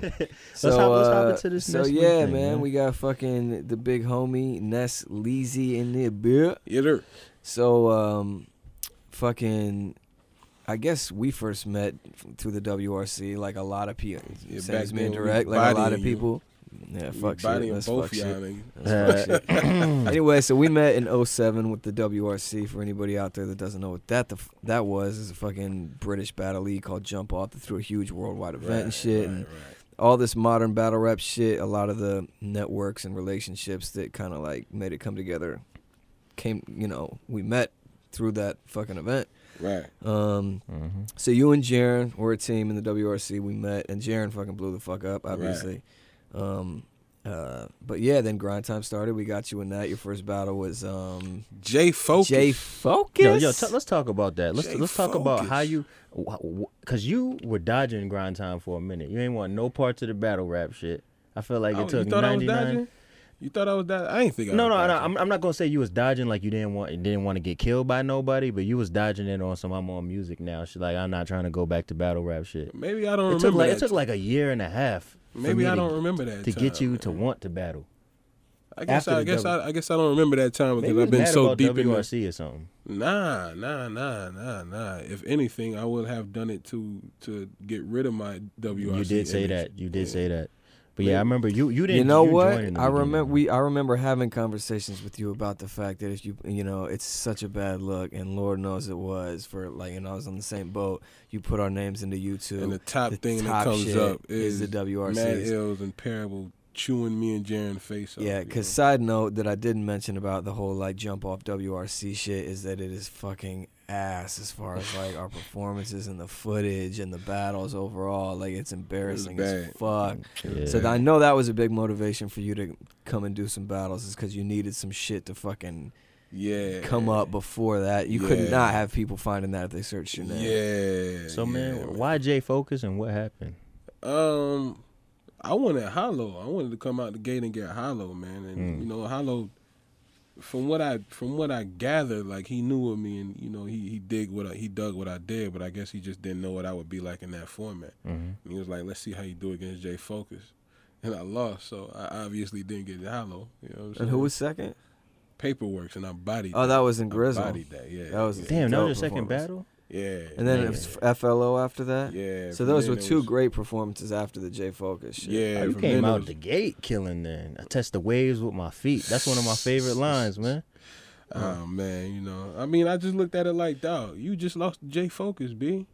Let's hop into this. So Ness Lee yeah, thing, man, we got fucking the big homie Ness Lee in there, bit. Yeah, So fucking, I guess we first met through the WRC, like a lot of people. Yeah, Same back as me and then we Direct, like a lot of bodying you. people. Yeah, fuck shit. Let's both fuck y'all shit. niggas. Let's fuck shit. Anyway, so we met in 07 with the WRC. For anybody out there that doesn't know what that was, is a fucking British battle league called Jump Off that threw a huge worldwide event and shit. And all this modern battle rap shit, a lot of the networks and relationships that kind of like made it come together we met through that fucking event. Right. So you and Jaren were a team in the WRC. We met, and Jaren fucking blew the fuck up, obviously. Right. But yeah, then Grind Time started. We got you in that. Your first battle was J Focus. J Focus. Yo, let's talk about that. Let's talk about how you, cause you were dodging Grind Time for a minute. You ain't want no parts of the battle rap shit. I feel like it took 99. You thought I was dodging? I ain't think I was No. dodging. I'm not gonna say you was dodging like you didn't want to get killed by nobody, but you was dodging it on some I'm on music now. Shit, like I'm not trying to go back to battle rap shit. Maybe I don't remember. It took like a year and a half. Maybe I don't remember that to time, get you man. to want to battle. I guess I don't remember that time because Maybe I've been so deep in WRC or something. Nah. If anything, I would have done it to get rid of my WRC. You did say image. that. You did say that. But yeah, I remember you didn't. You know what? Joined in the I beginning. remember having conversations with you about the fact that if it's such a bad look, and Lord knows it was for I was on the same boat. You put our names into YouTube, And the top thing that comes up is the WRC. Mad Ills and Parable chewing me and Jaren face off. Yeah, because side note that I didn't mention about the whole Jump Off WRC shit is that it is fucking ass as far as our performances and the footage and the battles overall. Like it's embarrassing as fuck. Yeah. So I know that was a big motivation for you to come and do some battles, is because you needed some shit to fucking come up before that. You could not have people finding that if they searched your name. Yeah. So man, why J Focus and what happened? I wanted Hollow. I wanted to come out the gate and get Hollow, man. And Hollow, from what I gathered, like he knew of me, and he dug what I did, but I guess he just didn't know what I would be like in that format. And he was like, let's see how you do against J Focus, and I lost, so I obviously didn't get Hollow. You know what I'm saying? And who was second? Paperworks, and I bodied. Oh, that was in Grizzle. I bodied that. Yeah. That was damn. That was your second battle. Yeah. And then it was FLO after that? Yeah. So those were two great performances after the J Focus shit. Yeah. You came out the gate killing then. I test the waves with my feet. That's one of my favorite lines, man. Oh, man, I mean, I just looked at it like, dog, you just lost to J Focus, B.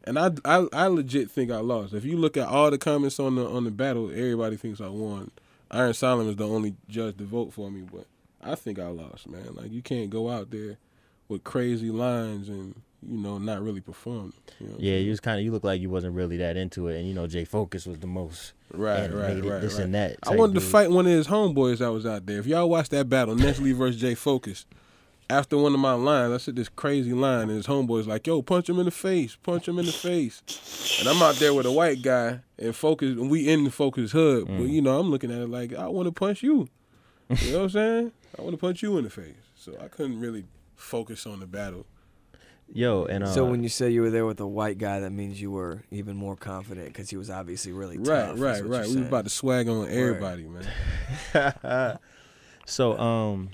And I legit think I lost. If you look at all the comments on the battle, everybody thinks I won. Iron Solomon's the only judge to vote for me, but I think I lost, man. Like, you can't go out there with crazy lines and not really perform. Yeah, you look like you wasn't really that into it, and J Focus was the most right. And that. I wanted to fight one of his homeboys that was out there. If y'all watch that battle, Ness Lee versus J Focus, after one of my lines, I said this crazy line, and his homeboy's like, "Yo, punch him in the face, punch him in the face." And I'm out there with a white guy and Focus, and we in the Focus hood, but I'm looking at it like, I want to punch you. You know what I'm saying? I want to punch you in the face. So I couldn't really focus on the battle. Yo, and so when you say you were there with a white guy, that means you were even more confident because he was obviously really tough. Right. We was about to swag on everybody, man. So,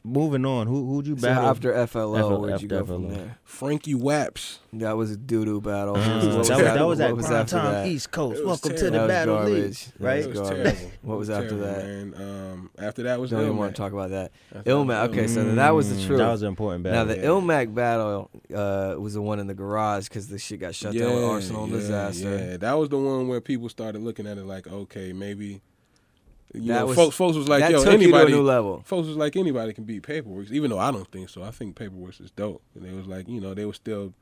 moving on, who'd you battle after FLO? Where'd you go from there? Frankie Waps. That was a doo-doo battle. That was at Prime Time East Coast. Welcome to the battle league. Right? It was terrible. What was after that? Man. After that was Don't even Ilmac. want to talk about that. Ilmac. Okay, so that was the truth. That was an important battle. Now the Ilmac battle was the one in the garage because the shit got shut down with Arsenal Disaster. Yeah, that was the one where people started looking at it like, okay, maybe. Folks was like, that yo, took anybody. You to a new level. Folks was like, anybody can beat Paperworks, even though I don't think so. I think Paperworks is dope. And they was like, they were still,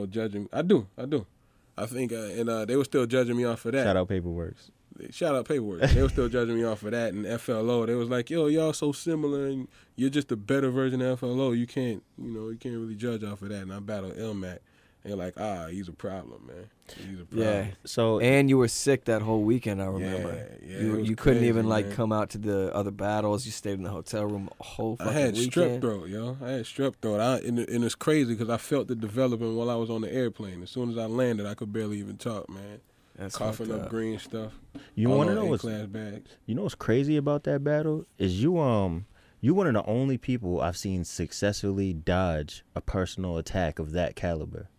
judging. I do. I think, they were still judging me off of that. Shout out Paperworks. Shout out Paperworks. They were still judging me off of that. And FLO, they was like, yo, y'all so similar, and you're just a better version of FLO. You can't really judge off of that. And I battled Ilmac. And you're like, he's a problem, man. He's a problem. Yeah. So and you were sick that whole weekend, I remember. Yeah. You couldn't even man. come out to the other battles. You stayed in the hotel room a whole fucking weekend. I had strep throat, yo. I had strep throat. And it's crazy because I felt it developing while I was on the airplane. As soon as I landed, I could barely even talk, man. That's coughing up green stuff. You want to know what's class bags. You know what's crazy about that battle is you one of the only people I've seen successfully dodge a personal attack of that caliber.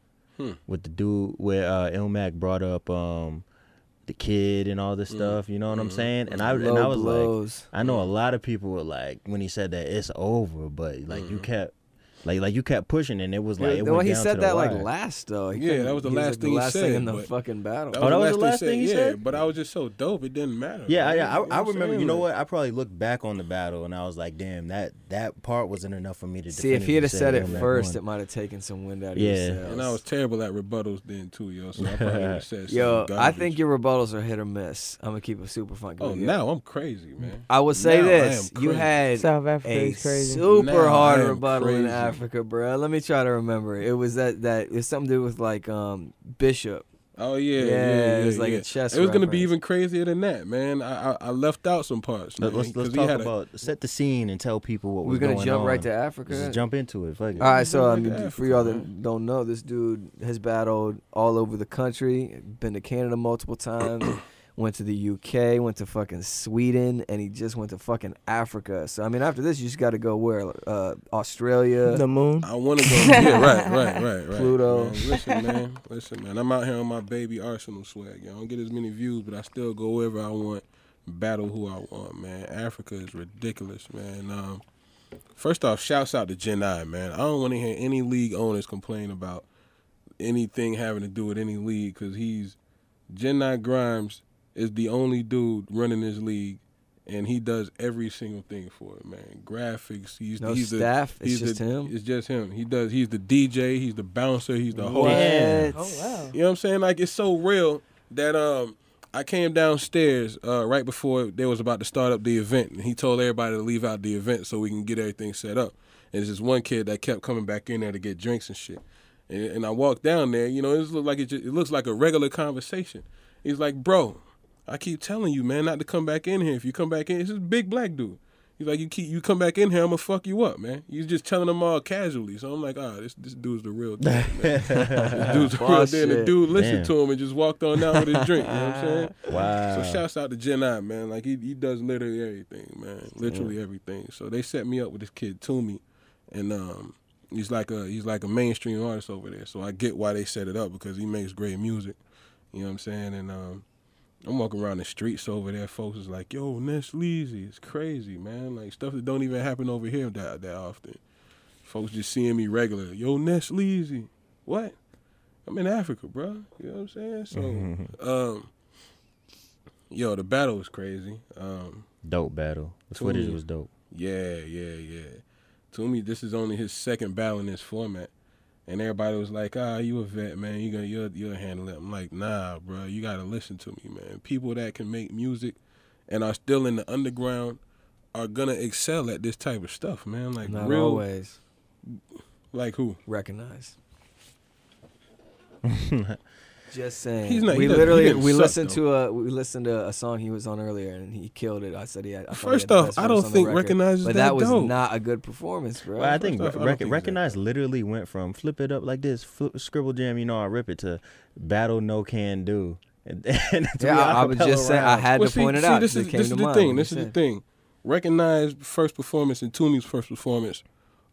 With the dude where Ilmac brought up the kid and all this stuff, you know what I'm saying? And I was like, I know a lot of people were like, when he said that it's over, but like you kept. Like you kept pushing, and it was like it went he down said to that the like wire. last though. That was the last thing he said in the fucking battle. That was the last thing he said. But I was just so dope, it didn't matter. Yeah, I remember. You know what? I probably looked back on the battle, and I was like, damn, that part wasn't enough for me to see. If he had said it first, one. it might have taken some wind out of your sails. And I was terrible at rebuttals then too, yo. So I probably would have said something I think your rebuttals are hit or miss. I'm gonna keep it super funky. Oh, now I'm crazy, man. I would say this: you had South Africa a is crazy. super hard rebuttal in Africa, bro. Let me try to remember. It was that it's something to do with like Bishop. Oh yeah, it was like a chess. It was gonna be even crazier than that, man. I left out some parts. Let's talk about set the scene and tell people what was going on. We're gonna jump right to Africa. Just jump into it. Fuck it. All right, so for y'all that don't know, this dude has battled all over the country. Been to Canada multiple times. Went to the UK, went to fucking Sweden, and he just went to fucking Africa. So, I mean, after this, you just got to go where? Australia. The moon. I want to go. Yeah, right. Pluto. Man, listen, man. I'm out here on my baby Arsenal swag. I don't get as many views, but I still go wherever I want, battle who I want, man. Africa is ridiculous, man. First off, shouts out to Gen I, man. I don't want to hear any league owners complain about anything having to do with any league because Gen I Grimes is the only dude running this league, and he does every single thing for it, man. Graphics, he's staff. It's just him. It's just him. He's the DJ, he's the bouncer, he's the host. What? Oh wow. You know what I'm saying? Like it's so real that I came downstairs right before they was about to start up the event, and he told everybody to leave out the event so we can get everything set up. And there's this one kid that kept coming back in there to get drinks and shit. And I walked down there, you know, it looks like a regular conversation. He's like, bro, I keep telling you, man, not to come back in here. If you come back in, it's this big black dude. He's like, you come back in here, I'm gonna fuck you up, man. He's just telling them all casually. So I'm like, this dude's the real deal, man. This dude's the real deal. And the dude listened to him and just walked on down with his drink. You know what I'm saying? Wow. So shouts out to Gen I, man. Like he does literally everything, man. Literally everything. So they set me up with this kid Toomey, and he's like a mainstream artist over there. So I get why they set it up because he makes great music. You know what I'm saying? And I'm walking around the streets over there. Folks is like, yo, Ness Lee, it's crazy, man. Like, stuff that don't even happen over here that often. Folks just seeing me regular. Yo, Ness Lee. What? I'm in Africa, bro. You know what I'm saying? So, yo, the battle was crazy. Dope battle. The footage was dope. Yeah. To me, this is only his second battle in this format. And everybody was like, you a vet, man. You'll handle it. I'm like, nah, bro. You got to listen to me, man. People that can make music and are still in the underground are going to excel at this type of stuff, man. Like, not always. Like who? Recognize. Just saying. We listened to a song he was on earlier and he killed it. I said First off, I don't think Recognize is but that was dope. Not a good performance, bro. Well, I think Recognize literally went from flip it up like this, scribble jam, you know, I rip it to battle no can do. And I was just saying I had to point it out. This is the thing. Recognize first performance and Toomey's first performance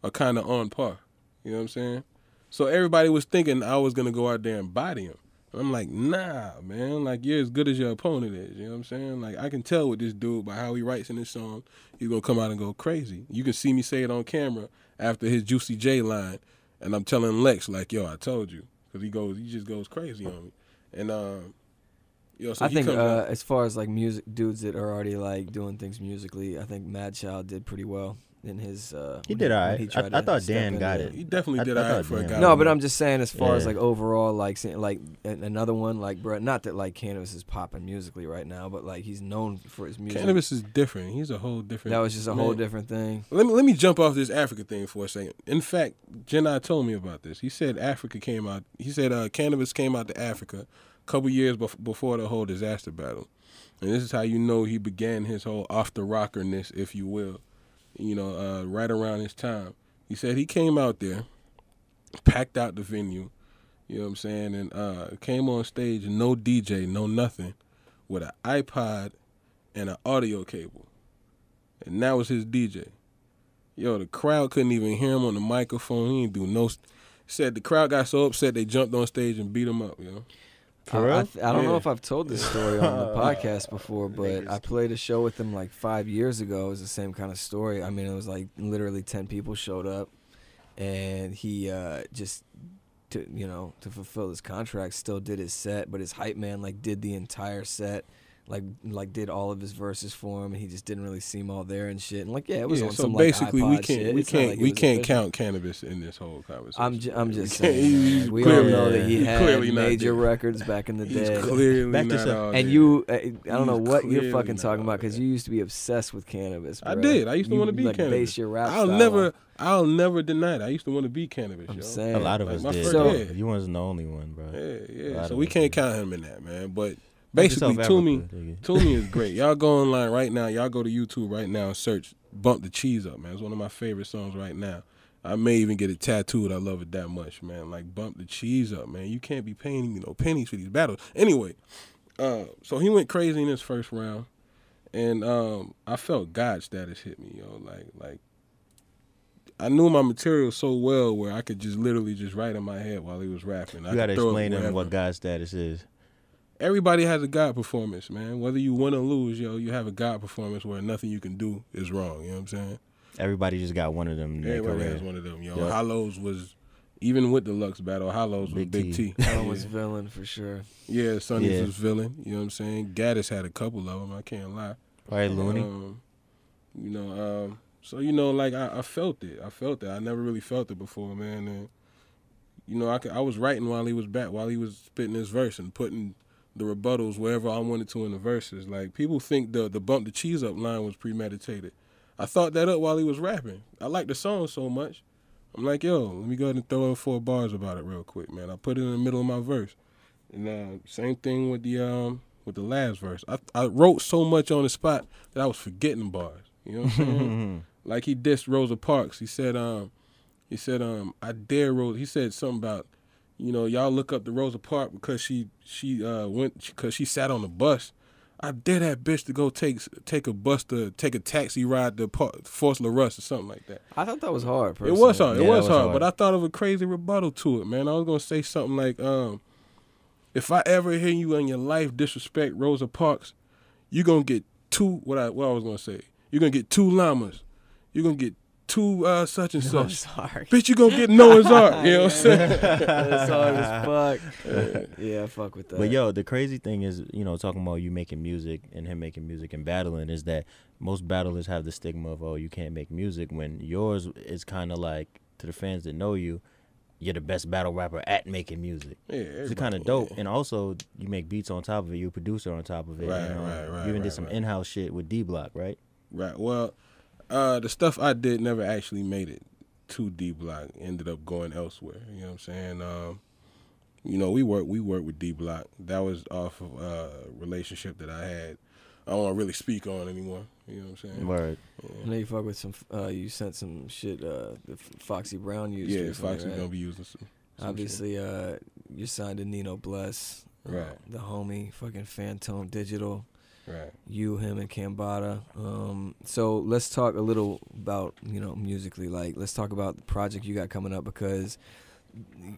are kind of on par. You know what I'm saying? So everybody was thinking I was gonna go out there and body him. I'm like, nah, man. Like, you're as good as your opponent is. You know what I'm saying? Like, I can tell with this dude by how he writes in his song, he's going to come out and go crazy. You can see me say it on camera after his Juicy J line, and I'm telling Lex, like, yo, I told you. Because he just goes crazy on me. And, so I think as far as, like, music dudes that are already, like, doing things musically, I think Mad Child did pretty well. In his, he did all right. I thought Dan got it. He definitely did all right for a guy. No, but I'm just saying, as far as like overall, like another one, like bro, not that like Cannabis is popping musically right now, but like he's known for his music. Cannabis is different. He's a whole different. That was just a whole different thing. Let me jump off this Africa thing for a second. In fact, Jenai told me about this. He said Africa came out. He said Cannabis came out to Africa a couple years before the whole disaster battle, and this is how you know he began his whole off the rockerness, if you will. You know, right around this time. He said he came out there, packed out the venue, You know what I'm saying? And came on stage, no DJ, no nothing, with an iPod and an audio cable. And that was his DJ. Yo, the crowd couldn't even hear him on the microphone. He didn't do no. Said the crowd got so upset they jumped on stage and beat him up. You know. I don't know if I've told this story on the podcast before, but I played a show with him like 5 years ago. It was the same kind of story. I mean, it was like literally 10 people showed up, and he just to fulfill his contract still did his set, but his hype man like did the entire set. Like did all of his verses for him, and he just didn't really seem all there and shit. And like, yeah, it was on so some basically like iPod shit. we can't count cannabis in this whole conversation. I'm just saying. Man. We all know that he had major records back in the day. He's clearly not all and you, I don't know what you're fucking talking about, because you used to be obsessed with cannabis. Bro. I did. I used to want to be cannabis. Base your rap I'll never deny it. I used to want to be cannabis. I'm yo. saying a lot of us did. So, you wasn't the only one, bro. Yeah. So we can't count him in that, man. But basically, Toomey is great. Y'all go online right now. Y'all go to YouTube right now and search "Bump the Cheese Up," man. It's one of my favorite songs right now. I may even get it tattooed. I love it that much, man. Like, bump the cheese up, man. You can't be paying me no pennies for these battles. Anyway, so he went crazy in his first round, and I felt God status hit me, yo. Like I knew my material so well where I could just literally just write in my head while he was rapping. You gotta explain to him what God status is. Everybody has a God performance, man. Whether you win or lose, yo, you have a God performance where nothing you can do is wrong. You know what I'm saying? Everybody just got one of them. Everybody has one of them, yo. Yep. Hollows was, even with the Lux battle, Hollows was Big T. Hollows was villain for sure. Yeah, Sonny's was villain. You know what I'm saying? Gaddis had a couple of them. I can't lie. Right, Looney. So like I felt it. I never really felt it before, man. And I was writing while he was spitting his verse and putting the rebuttals wherever I wanted to in the verses. Like, people think the bump the cheese up line was premeditated. I thought that up while he was rapping. I liked the song so much. I'm like, yo, let me go ahead and throw in 4 bars about it real quick, man. I put it in the middle of my verse. And same thing with the last verse. I wrote so much on the spot that I was forgetting bars. You know what I'm saying? Like, he dissed Rosa Parks. He said, I dare Rosa. He said something about, y'all look up to Rosa Parks because she sat on the bus. I dare that bitch to go take a bus to take a taxi ride to Force LaRusse or something like that. I thought that was hard, personally. It was hard. It was hard, but I thought of a crazy rebuttal to it, man. I was gonna say something like, if I ever hear you in your life disrespect Rosa Parks, you gonna get 2. What I was gonna say? You're gonna get 2 llamas. You're gonna get 2 such and such. Bitch, you gonna get Noah's Ark. You know what I'm saying? That's hard as fuck. Yeah, fuck with that. But yo, the crazy thing is, talking about you making music and him making music and battling, is that most battlers have the stigma of, oh, you can't make music, when yours is kind of like, to the fans that know you, you're the best battle rapper at making music. Yeah, it's kind of dope. And also, you make beats on top of it. You're a producer on top of it. Right. You even did some in-house shit with D-Block, right? Right. Well, the stuff I did never actually made it to D-Block. Ended up going elsewhere. You know what I'm saying? We worked with D-Block. That was off of a relationship that I had. I don't want to really speak on anymore. You know what I'm saying? Word. Yeah. I know you fuck with some. You sent some shit. The Foxy Brown used. Yeah, Foxy gonna be using some. Obviously, you signed to Nino Bless. Right. The homie, fucking Phantom Digital. Right. You, him, and Cambada. So let's talk a little about, musically. Like, let's talk about the project you got coming up, because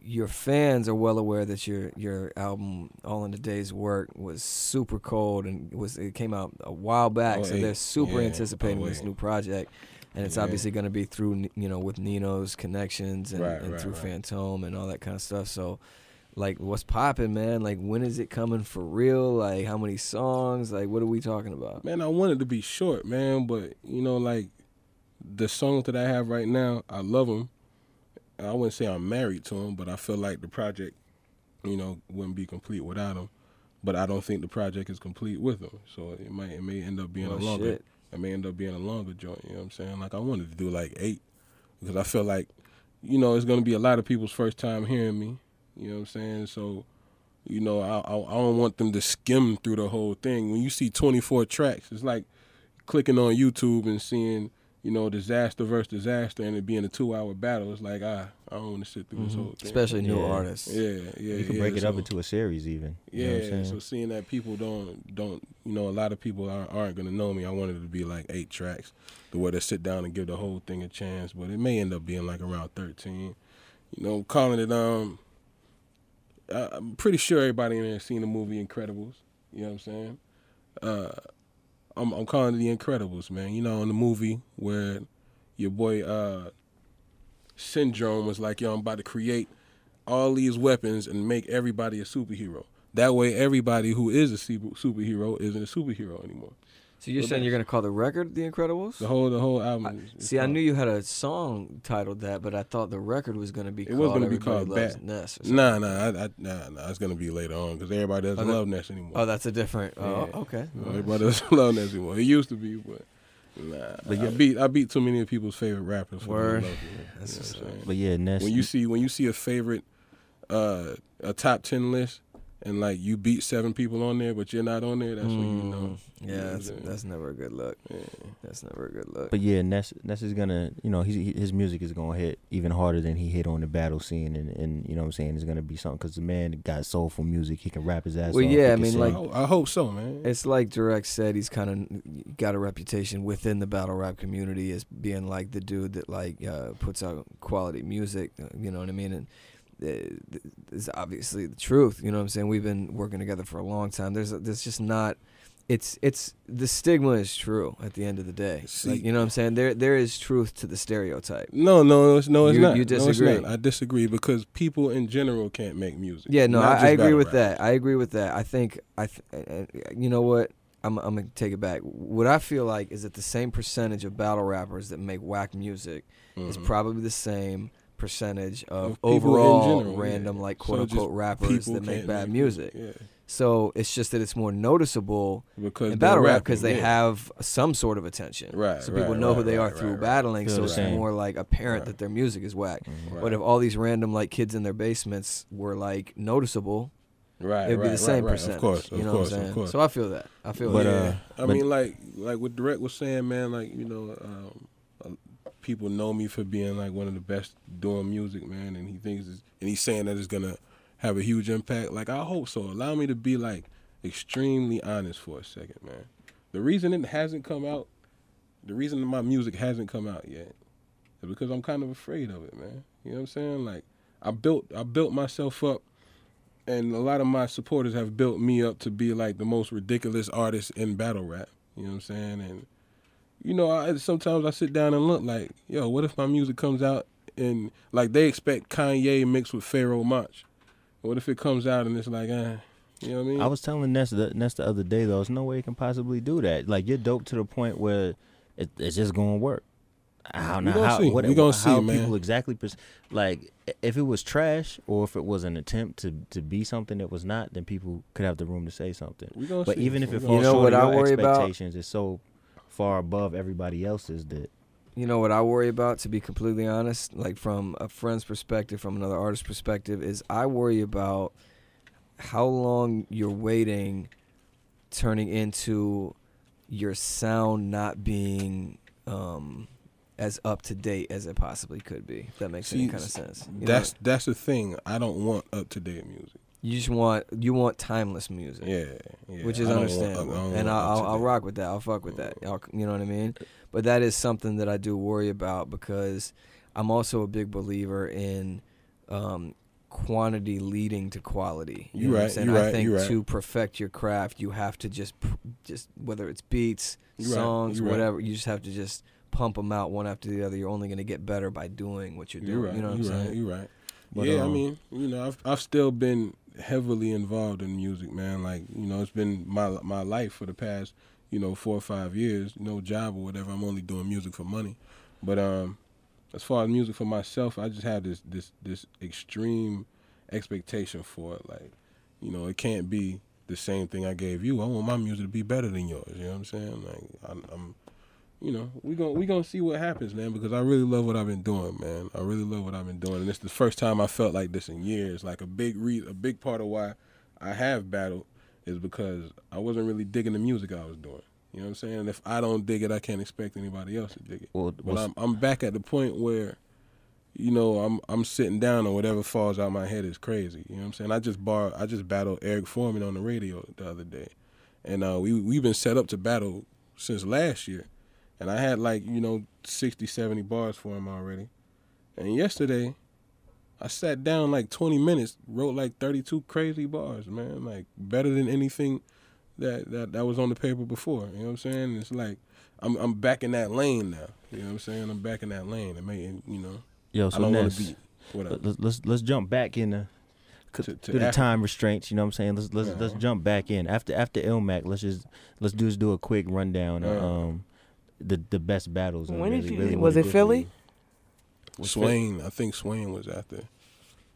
your fans are well aware that your album All in the Day's Work was super cold, and it came out a while back. So they're super anticipating this new project, and it's obviously going to be through with Nino's connections and through Phantom and all that kind of stuff. So, like, what's popping, man? Like, when is it coming for real? Like, how many songs? Like, what are we talking about? Man, I want it to be short, man, but, like, the songs that I have right now, I love them. I wouldn't say I'm married to them, but I feel like the project, wouldn't be complete without them. But I don't think the project is complete with them. So it may end up being a longer joint, you know what I'm saying? Like, I wanted to do like 8, because I feel like, it's going to be a lot of people's first time hearing me. You know what I'm saying? So, I don't want them to skim through the whole thing. When you see 24 tracks, it's like clicking on YouTube and seeing, disaster versus disaster, and it being a 2-hour battle. It's like I don't want to sit through this whole thing. Especially new artists. Yeah. You can break it up into a series even. You know what I'm saying? So seeing that people don't a lot of people aren't gonna know me. I wanted it to be like 8 tracks, the way to sit down and give the whole thing a chance. But it may end up being like around 13. Calling it I'm pretty sure everybody in there has seen the movie Incredibles. You know what I'm saying? I'm calling it The Incredibles, man. In the movie where your boy Syndrome was like, yo, I'm about to create all these weapons and make everybody a superhero. That way everybody who is a superhero isn't a superhero anymore. So you're saying you're going to call the record The Incredibles? The whole album. I knew you had a song titled that, but I thought the record was going to be called Ness. Nah, it's going to be later on because everybody doesn't love Ness anymore. Oh, that's a different. Okay. Everybody doesn't love Ness anymore. It used to be, but nah. But I beat too many of people's favorite rappers. Word. But yeah, Ness. When you see a favorite, a top 10 list. And like you beat 7 people on there, but you're not on there. That's when you know. Yeah, that's never a good look. Yeah. That's never a good look. But yeah, Ness is gonna, his music is gonna hit even harder than he hit on the battle scene, and you know what I'm saying, it's gonna be something because the man got soulful music. He can rap his ass off. Well, yeah, I hope so, man. It's like Drect said, he's kind of got a reputation within the battle rap community as being like the dude that puts out quality music. You know what I mean? And is obviously the truth. You know what I'm saying? We've been working together for a long time. There's just not. It's the stigma is true at the end of the day. You know what I'm saying? There is truth to the stereotype. No, it's not. You disagree? No, it's not. I disagree because people in general can't make music. Yeah, no, I agree with that. I agree with that. I think you know what? I'm gonna take it back. What I feel like is that the same percentage of battle rappers that make whack music is probably the same percentage of overall general, quote unquote rappers that make bad music. Yeah. So it's just that it's more noticeable in battle rap because they have some sort of attention. Right. So people know who they are through battling. So it's more like apparent that their music is whack. Mm-hmm. But if all these random kids in their basements were noticeable, it'd be the same percentage. Of course, you know what I'm saying? So I feel that. I mean, like what Drect was saying, man. People know me for being one of the best doing music, man, and he's saying that it's gonna have a huge impact. I hope so. Allow me to be extremely honest for a second, man. The reason it hasn't come out, the reason my music hasn't come out yet, is because I'm kind of afraid of it, man. You know what I'm saying? I built myself up, and a lot of my supporters have built me up to be the most ridiculous artist in battle rap. You know what I'm saying? And sometimes I sit down and look yo, what if my music comes out and they expect Kanye mixed with Pharoah Monch? What if it comes out and it's you know what I mean? I was telling Ness the other day, though, there's no way you can possibly do that. You're dope to the point where it's just going to work. How people exactly, if it was trash or if it was an attempt to be something that was not, then people could have the room to say something. But even if it falls short of your expectations, it's so far above everybody else's that. You know what I worry about, to be completely honest, from a friend's perspective, from another artist's perspective, is I worry about how long you're waiting, turning into your sound not being as up to date as it possibly could be. If that makes any kind of sense. That's the thing. I don't want up to date music. You just want timeless music. Yeah. Which is understandable. And I'll rock with that. I'll fuck with that. You know what I mean? But that is something that I do worry about because I'm also a big believer in quantity leading to quality. You know what I'm saying? I think to perfect your craft, you have to just whether it's beats, songs, whatever, you just have to just pump them out one after the other. You're only going to get better by doing what you're doing. You know what I'm saying? You're right. But, I mean, I've still been heavily involved in music, man. It's been my life for the past, 4 or 5 years. No job or whatever. I'm only doing music for money. But as far as music for myself, I just have this extreme expectation for it. It can't be the same thing I gave you. I want my music to be better than yours. You know what I'm saying? I'm we gonna see what happens, man, because I really love what I've been doing, man. I really love what I've been doing, and it's the first time I felt like this in years. A big part of why I have battled is because I wasn't really digging the music I was doing. You know what I'm saying? If I don't dig it, I can't expect anybody else to dig it. Well, but I'm back at the point where, you know, I'm sitting down and whatever falls out my head is crazy. You know what I'm saying? I just battled Eric Foreman on the radio the other day, and we've been set up to battle since last year, and I had like, you know, 60, 70 bars for him already, and yesterday I sat down like 20 minutes, wrote like 32 crazy bars, man, like better than anything that was on the paper before. You know what I'm saying? It's like I'm back in that lane now. You know what I'm saying? I'm back in that lane, and you know. Yo, so I don't want Ness, to be. let's jump back in through the time restraints. You know what I'm saying? Let's jump back in after Ilmac. Let's do a quick rundown of the best battles. When did you? Was it Philly? Swain, I think Swain was after.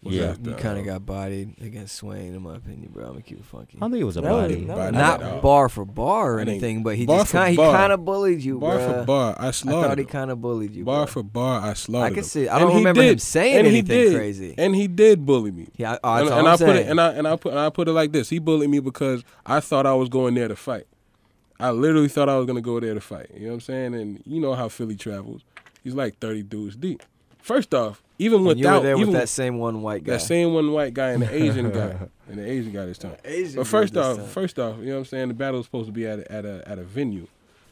You kind of got bodied against Swain, in my opinion, bro. I'm gonna keep it funky. I don't think it was a body. Not bar for bar or anything, but he just kind of bullied you, bar bro. for bar, I slaughtered. I thought he kind of bullied you. Bar bro. for bar, I slaughtered. I can see. I don't remember him saying anything crazy. And he did bully me. Yeah, I put it like this. He bullied me because I thought I was going there to fight. I literally thought I was gonna go there to fight. You know what I'm saying? And you know how Philly travels. He's like 30 dudes deep. First off, even without you were there with that same one white guy. That same one white guy and the Asian guy. And the Asian guy this time. But first off, you know what I'm saying, the battle was supposed to be at a venue.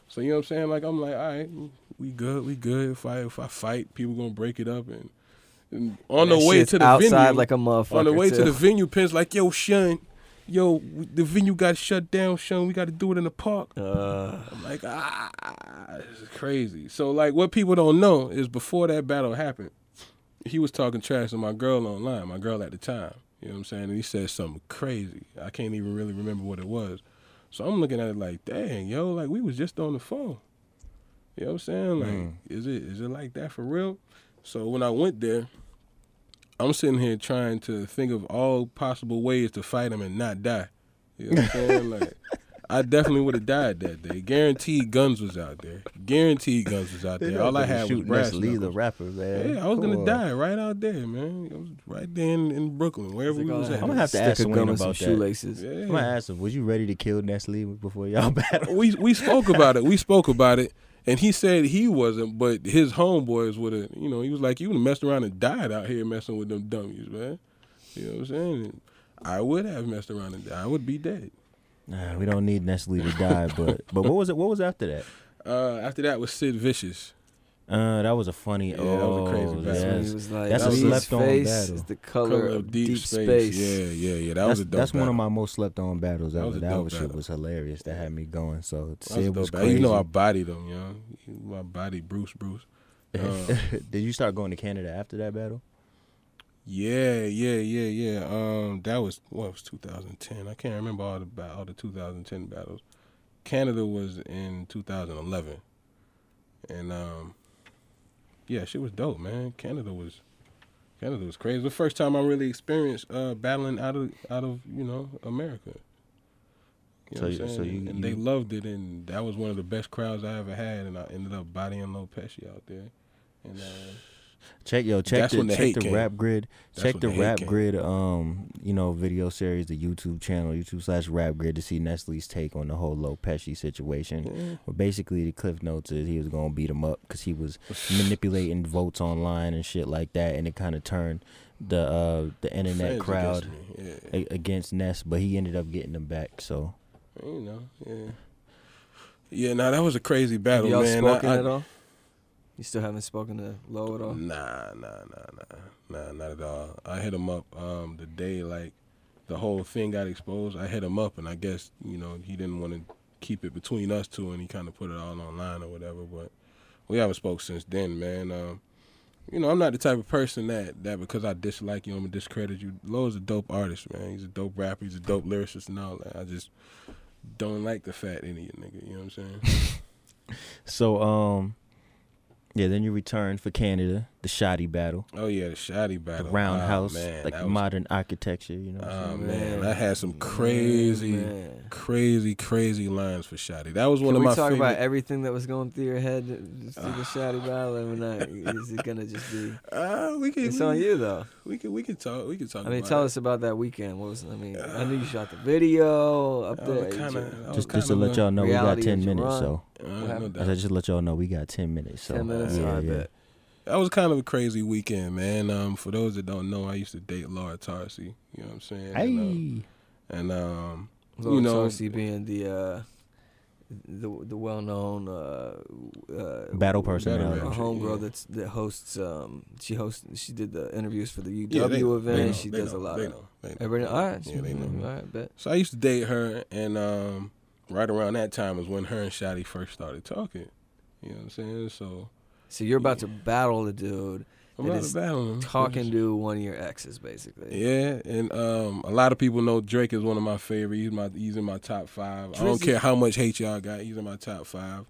So you know what I'm saying? Like I'm like, all right, we good. If I fight, people gonna break it up and on the way to the outside venue. Like a motherfucker. On the way to the venue, Penn's like, yo, Shun, the venue got shut down, Shun, we gotta do it in the park. I'm like, this is crazy. So like what people don't know is before that battle happened, he was talking trash to my girl online, my girl at the time. You know what I'm saying? And he said something crazy. I can't even really remember what it was. So I'm looking at it like, dang, yo, like we was just on the phone. You know what I'm saying? Like, is it like that for real? So when I went there, I'm sitting here trying to think of all possible ways to fight him and not die. You know what I'm saying? Like, I definitely would have died that day. Guaranteed guns was out there. All I had was brass Ness Lee, the rapper, man. Yeah, I was gonna die right out there, man. I was right there in Brooklyn, wherever we was at. I'm gonna have to ask Swain about that. Shoelaces. Yeah. I'm gonna ask him, was you ready to kill Ness Lee before y'all battled? We spoke about it. And he said he wasn't, but his homeboys would have, you know, he was like, you would have messed around and died out here messing with them dummies, man. You know what I'm saying? And I would have messed around and died. I would be dead. Nah, we don't need Ness Lee to die, but what was it? What was after that? After that was Sid Vicious. That was a funny. Yeah, that was a crazy battle. He was like, that's a slept on battle. Is the color of deep space. Yeah. That was a dope That's battle. one of my most slept on battles ever. That shit was hilarious. That had me going. So Sid was crazy. You know, I bodied him, you know. My body, Bruce. Did you start going to Canada after that battle? Yeah. That was 2010. I can't remember all the 2010 battles. Canada was in 2011, and yeah, shit was dope, man. Canada was crazy. The first time I really experienced battling out of you know, America. You know what I'm saying? And they loved it, and that was one of the best crowds I ever had, and I ended up bodying Lil Pesci out there. And check the rap grid. Check the rap grid you know, video series, the YouTube channel, YouTube/rap grid, to see Ness Lee's take on the whole Lil Pesci situation. Yeah. But basically the cliff notes is he was gonna beat him up because he was manipulating votes online and shit like that, and it kind of turned the internet crowd against Ness, but he ended up getting them back. So you know, yeah. Nah, that was a crazy battle, y'all man. Spoken at all? You still haven't spoken to Low at all? Nah, not at all. I hit him up the day like the whole thing got exposed. I hit him up, and I guess, you know, he didn't want to keep it between us two, and he kind of put it all online or whatever. But we haven't spoke since then, man. You know, I'm not the type of person that because I dislike you, I'm gonna discredit you. Low's a dope artist, man. He's a dope rapper. He's a dope lyricist and all that. I just don't like the fat idiot nigga. You know what I'm saying? So yeah, then you returned for Canada. the Shoddy battle. Oh yeah, the Shoddy battle. The roundhouse, man, like modern architecture, you know. Oh man, I had some crazy lines for Shoddy. That was one of my favorite. Can we talk about everything that was going through your head through the Shoddy battle? I mean, is it gonna just be? It's on you though. We can talk. We can talk. I mean, tell us about that weekend. What was? I mean, I knew you shot the video up there. Just to let y'all know, we got 10 minutes. So no I said, just let y'all know we got 10 minutes. So 10 minutes. yeah, I bet. That was kind of a crazy weekend, man. For those that don't know, I used to date Laura Tarsi. You know what I'm saying? Hey. And Laura Tarsi being the well-known battle personality. A homegirl that hosts. She did the interviews for the UW event. She does a lot. They know. Everybody, all right. Yeah, they know. All right, bet. So I used to date her, and right around that time was when her and Shoddy first started talking. You know what I'm saying? So you're about to battle the dude I'm about to battle him. Talking to one of your exes, basically. Yeah, and a lot of people know Drake is one of my favorites. He's in my top 5. I don't care how much hate y'all got. He's in my top 5.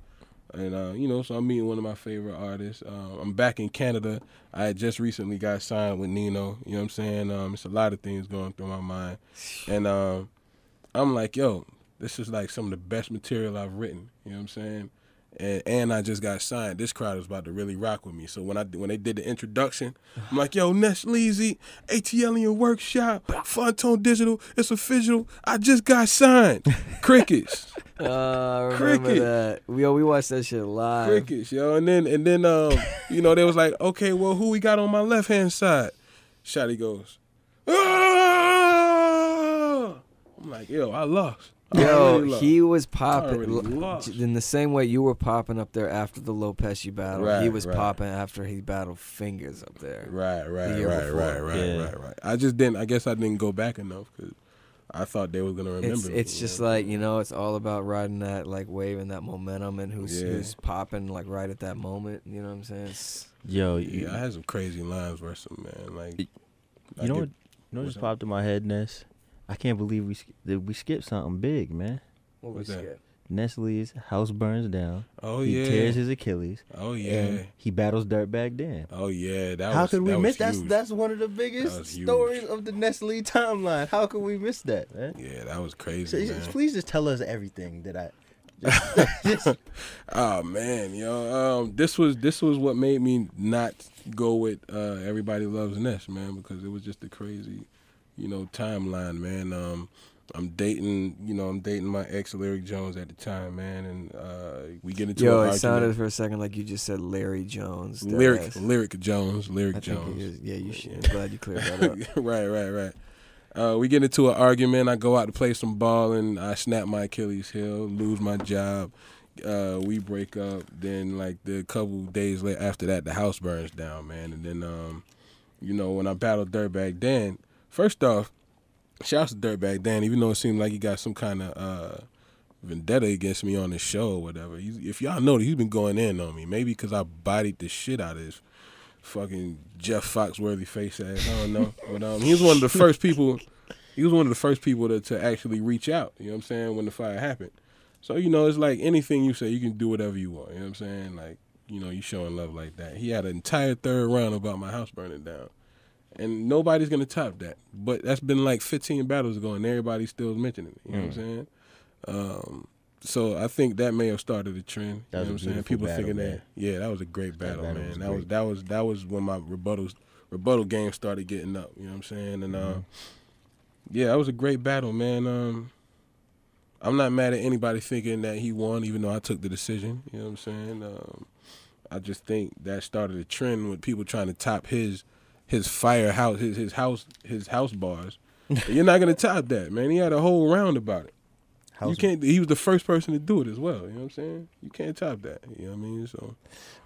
And, so I'm meeting one of my favorite artists. I'm back in Canada. I had just recently got signed with Nino. You know what I'm saying? It's a lot of things going through my mind. And I'm like, yo, this is like some of the best material I've written. You know what I'm saying? And I just got signed. This crowd is about to really rock with me. So when they did the introduction, I'm like, yo, Ness Lee, ATL in your workshop, Funtone Digital, it's official. I just got signed. Crickets. I remember that. We watched that shit live. Crickets, yo. And then they was like, okay, well, who we got on my left-hand side? Shotty goes, ah! I'm like, yo, I lost. Yo, he was popping in the same way you were popping up there after the Lopez battle. He was popping after he battled Fingers up there. Right. I guess I didn't go back enough because I thought they were gonna remember. It's just like it's all about riding that like wave and that momentum and who's popping like right at that moment. You know what I'm saying? I had some crazy lines versus him, man. Like, what just popped in my head, Ness? I can't believe we skipped something big, man. What was that? Ness Lee's house burns down. Oh, he tears his Achilles. Oh, yeah. And he battles Dirtbag Dan. Oh, yeah. How could we miss that? That's one of the biggest stories of the Ness Lee timeline. How could we miss that, man? Yeah, that was crazy, man. Please just tell us everything that I... Oh, man, yo. This was what made me not go with Everybody Loves Ness, man, because it was just a crazy... timeline, man. I'm dating my ex Lyric Jones at the time, man, and we get into an argument. It sounded for a second like you just said Larry Jones. Lyric Jones. You should. I'm glad you cleared that up. Right. We get into an argument. I go out to play some ball, and I snap my Achilles heel, lose my job. We break up. Then, like the couple days later after that, the house burns down, man. And then, when I battled Dirtbag Dan. First off, shouts to Dirtbag Dan, even though it seemed like he got some kind of vendetta against me on the show or whatever. If y'all know that he's been going in on me, maybe because I bodied the shit out of his fucking Jeff Foxworthy face ass. I don't know. But he was one of the first people. He was one of the first people to actually reach out. You know what I'm saying? When the fire happened. So it's like anything you say, you can do whatever you want. You know what I'm saying? Like you showing love like that. He had an entire third round about my house burning down. And nobody's going to top that. But that's been like 15 battles ago, and everybody's still mentioning it. You know what I'm saying? So I think that may have started a trend. You know what I'm saying? People thinking that. Yeah, that was a great battle, man. That was when my rebuttal game started getting up. You know what I'm saying? And that was a great battle, man. I'm not mad at anybody thinking that he won, even though I took the decision. You know what I'm saying? I just think that started a trend with people trying to top his firehouse, his house bars. You're not gonna top that, man. He had a whole round about it. You can't. He was the first person to do it as well. You know what I'm saying? You can't top that. You know what I mean? So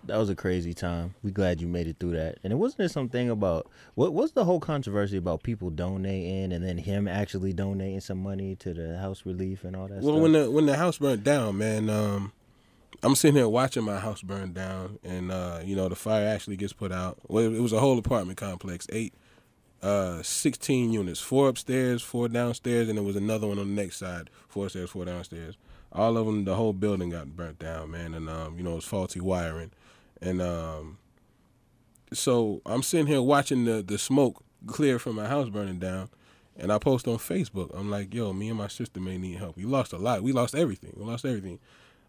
that was a crazy time. We glad you made it through that. And it wasn't there something about what's the whole controversy about people donating and then him actually donating some money to the house relief and all that stuff? Well, when the house burnt down, man. I'm sitting here watching my house burn down, and the fire actually gets put out. Well, it was a whole apartment complex, 16 units, 4 upstairs, 4 downstairs, and there was another one on the next side, 4 upstairs, 4 downstairs. All of them, the whole building got burnt down, man, and it was faulty wiring, and so I'm sitting here watching the smoke clear from my house burning down, and I post on Facebook. I'm like, yo, me and my sister may need help. We lost a lot. We lost everything.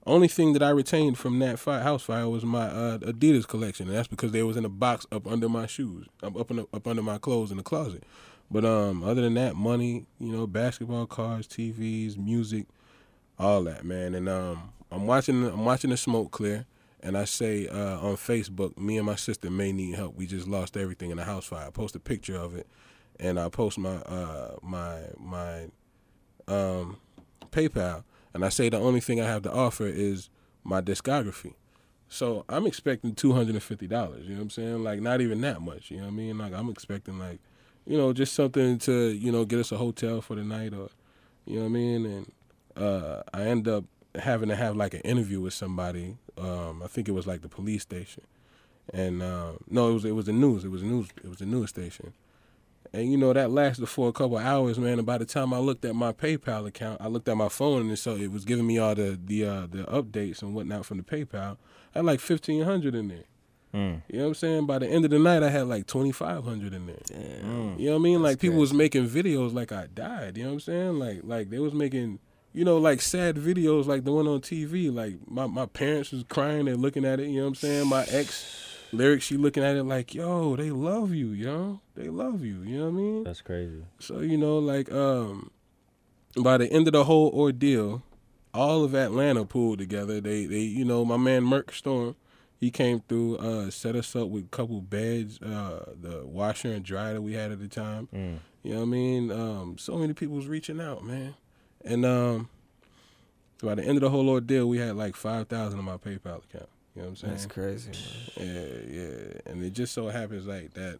Only thing that I retained from that house fire was my Adidas collection, and that's because they was in a box up under my shoes, up under my clothes in the closet. But other than that, money, you know, basketball cards, TVs, music, all that, man. And I'm watching the smoke clear, and I say on Facebook, me and my sister may need help. We just lost everything in a house fire. I post a picture of it, and I post my PayPal, and I say the only thing I have to offer is my discography. So I'm expecting $250. You know what I'm saying? Like, not even that much. You know what I mean? Like, I'm expecting, like, you know, just something to, you know, get us a hotel for the night, or, you know what I mean? And I end up having to have like an interview with somebody. I think it was like the police station, and no, it was the news. It was a news station, and you know that lasted for a couple of hours, man. And by the time I looked at my PayPal account, I looked at my phone, and so it was giving me all the updates and whatnot from the PayPal. I had like $1,500 in there. You know what I'm saying? By the end of the night, I had like $2,500 in there. Damn. You know what I mean? Like, people was making videos like I died. You know what I'm saying? Like they was making, you know, like sad videos like the one on TV. Like my parents was crying, they're looking at it. You know what I'm saying? My ex lyrics, she looking at it like, yo, they love you, yo. They love you. You know what I mean? That's crazy. So, you know, like by the end of the whole ordeal, all of Atlanta pulled together. They you know, my man Merc Storm, he came through, set us up with a couple beds, the washer and dryer that we had at the time. You know what I mean? So many people was reaching out, man. And by the end of the whole ordeal, we had like $5,000 in my PayPal account. You know what I'm saying? That's crazy, man. Yeah. And it just so happens like that,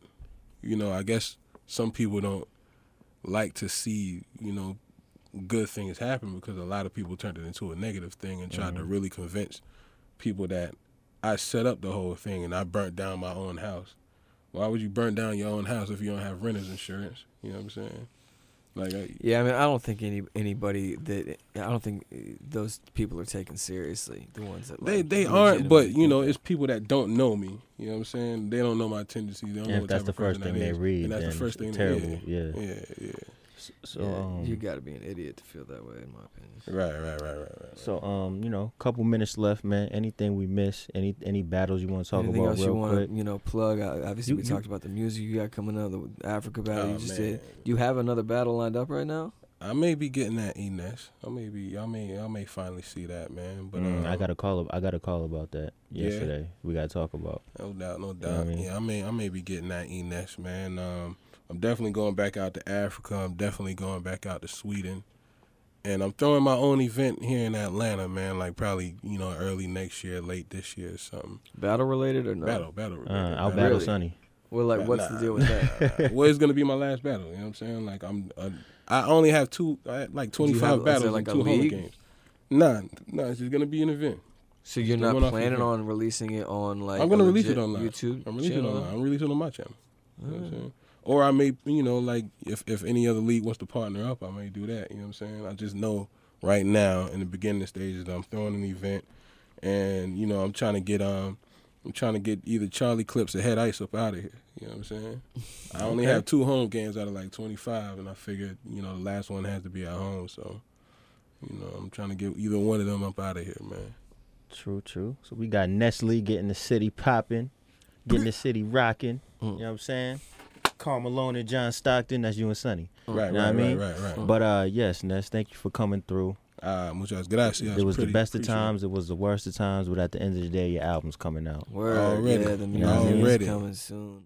you know, I guess some people don't like to see, you know, good things happen, because a lot of people turned it into a negative thing and tried to really convince people that I set up the whole thing and I burnt down my own house. Why would you burn down your own house if you don't have renter's insurance? You know what I'm saying? Like, yeah, I mean, I don't think anybody I don't think those people are taken seriously. The ones that they aren't, but you know, it's people that don't know me. You know what I'm saying? They don't know my tendencies. They don't know what that's type the of first person thing that they is. read. And that's the first thing. Terrible. Yeah. So you got to be an idiot to feel that way, in my opinion. Right. So you know, couple minutes left, man. Anything we missed? Any battles you want to talk Anything about else real you want quick? to, you know, plug? Obviously, we talked about the music you got coming up, the Africa battle you just did. Do you have another battle lined up right now? I may be getting that Ness. I may finally see that, man. But I got a call about that yesterday. Yeah. We got to talk about. No doubt. You know what I mean? Yeah, I may be getting that Ness, man. I'm definitely going back out to Africa. I'm definitely going back out to Sweden. And I'm throwing my own event here in Atlanta, man, like probably, you know, early next year, late this year or something. Battle related or no? Battle related. I'll battle Sonny. Well, like, what's the deal with that? Well, it's going to be my last battle, you know what I'm saying? Like, I only have 25 battles like and 2 home games. Nah, it's just going to be an event. So you're not planning on releasing it on, like, I'm going to release it online. YouTube? I'm releasing it online. I'm releasing it on my channel. You know what I'm saying? Or I may, you know, like, if any other league wants to partner up, I may do that. You know what I'm saying? I just know right now, in the beginning stages, that I'm throwing an event, and, you know, I'm trying to get either Charlie Clips or Head Ice up out of here. You know what I'm saying? I only have 2 home games out of like 25, and I figured, you know, the last one has to be at home. So, you know, I'm trying to get either one of them up out of here, man. True. So we got Ness Lee getting the city popping, getting the city rocking. You know what I'm saying? Karl Malone and John Stockton, that's you and Sonny. Right, you know what I mean? Right. But yes, Ness, thank you for coming through. Muchas gracias. It was the best of times, it was the worst of times, but at the end of the day, your album's coming out. Word, already. yeah, the music's coming soon.